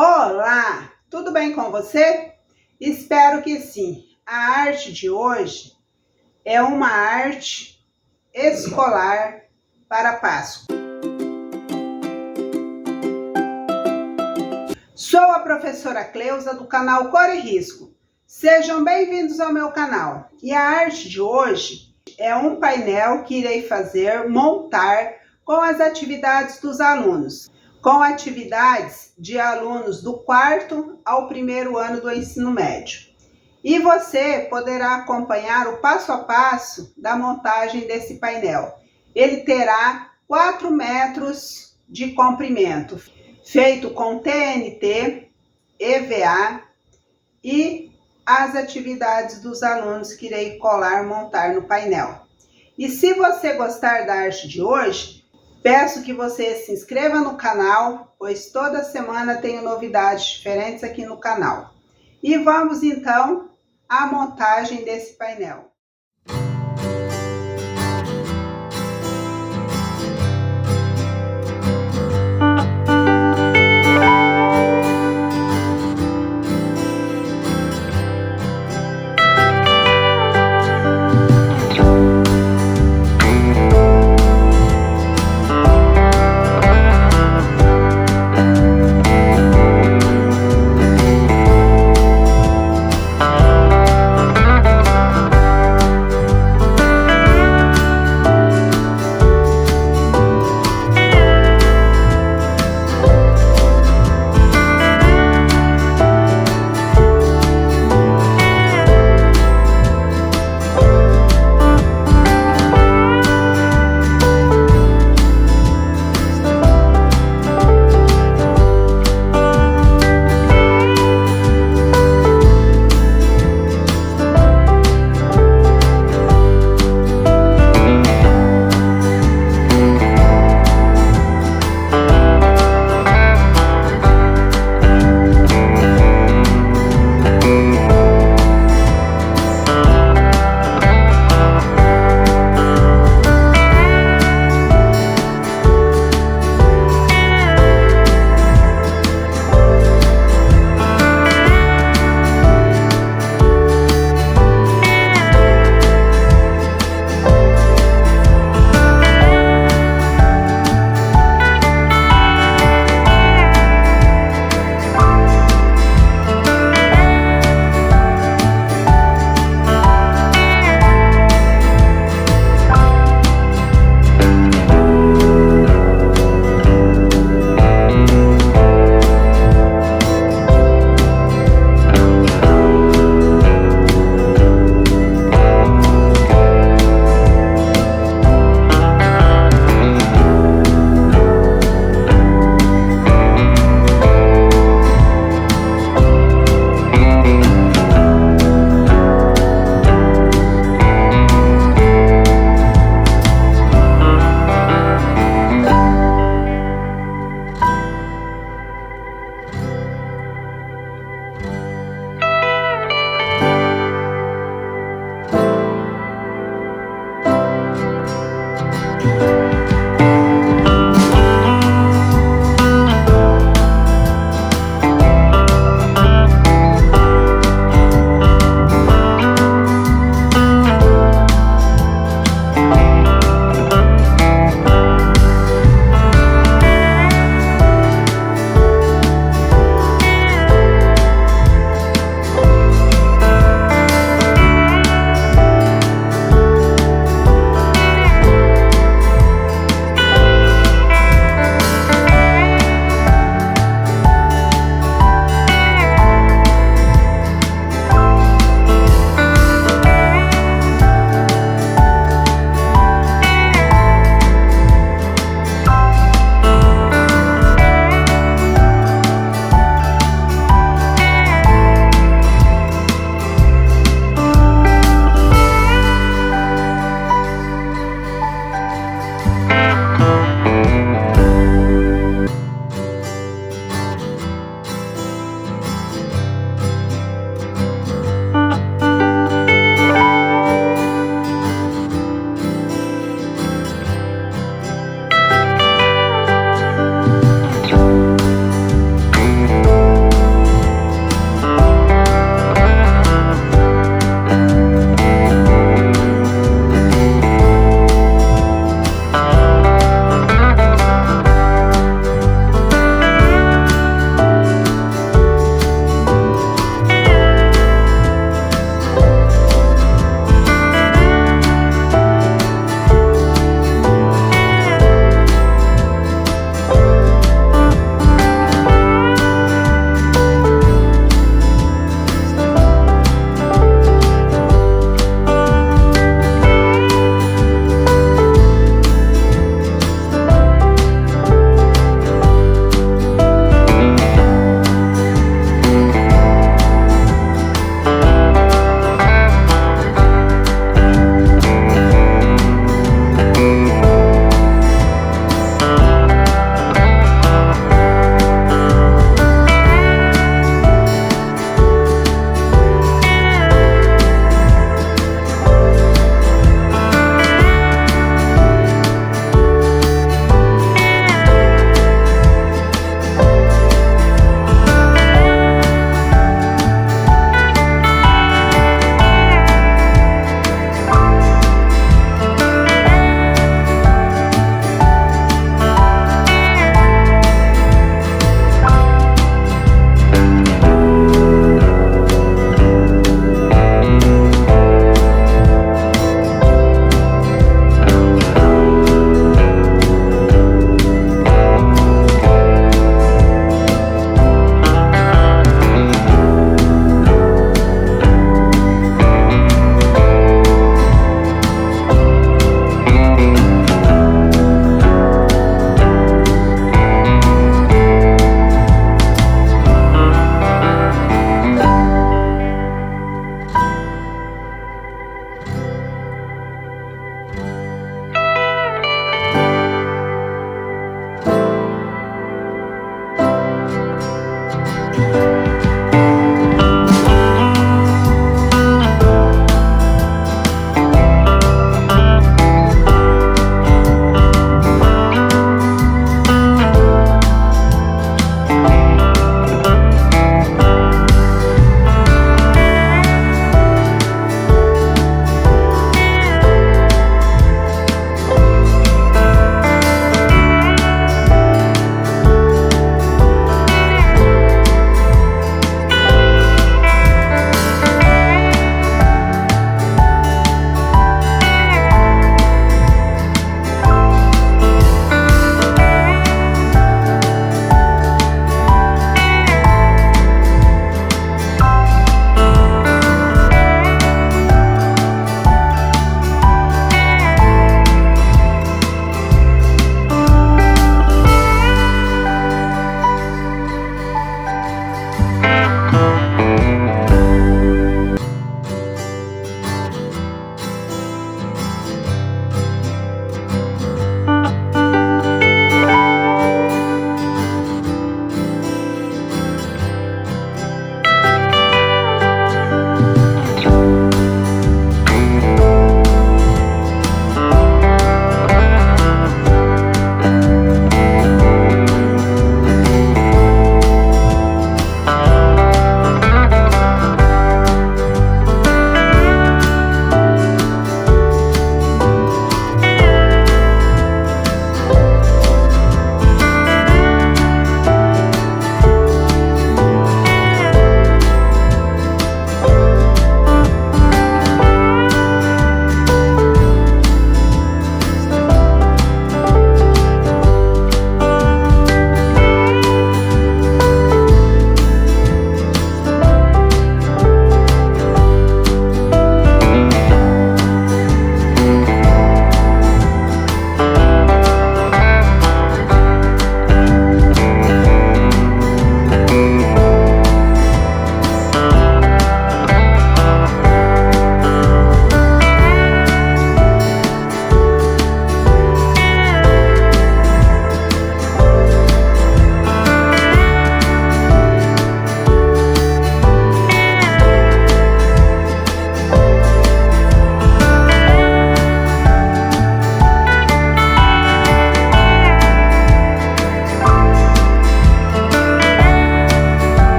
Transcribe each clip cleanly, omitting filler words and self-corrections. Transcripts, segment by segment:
Olá, tudo bem com você? Espero que sim. A arte de hoje é uma arte escolar para Páscoa. Sou a professora Cleusa do Canal Cor Risco. Sejam bem-vindos ao meu canal. E a arte de hoje é um painel que irei montar com as atividades dos alunos. Com atividades de alunos do 4º ao 1º ano do ensino médio. E você poderá acompanhar o passo a passo da montagem desse painel. Ele terá 4 metros de comprimento, feito com TNT, E.V.A. e as atividades dos alunos que irei montar no painel. E se você gostar da arte de hoje, peço que você se inscreva no canal, pois toda semana tenho novidades diferentes aqui no canal. E vamos então à montagem desse painel.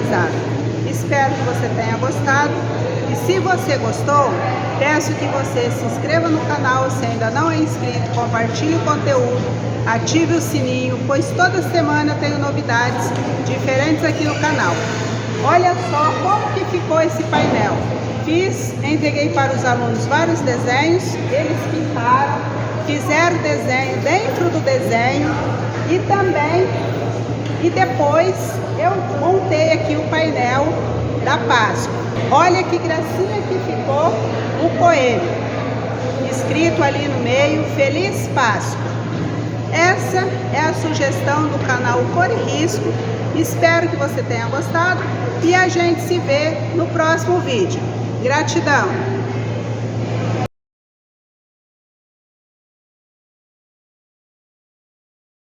personalizado. Espero que você tenha gostado e se você gostou, peço que você se inscreva no canal se ainda não é inscrito, compartilhe o conteúdo, ative o sininho, pois toda semana eu tenho novidades diferentes aqui no canal. Olha só como que ficou esse painel. Entreguei para os alunos vários desenhos, eles pintaram, fizeram desenho dentro do desenho e depois eu montei aqui o painel da Páscoa. Olha que gracinha que ficou o coelho, escrito ali no meio, Feliz Páscoa. Essa é a sugestão do canal Cor Risco. Espero que você tenha gostado e a gente se vê no próximo vídeo. Gratidão!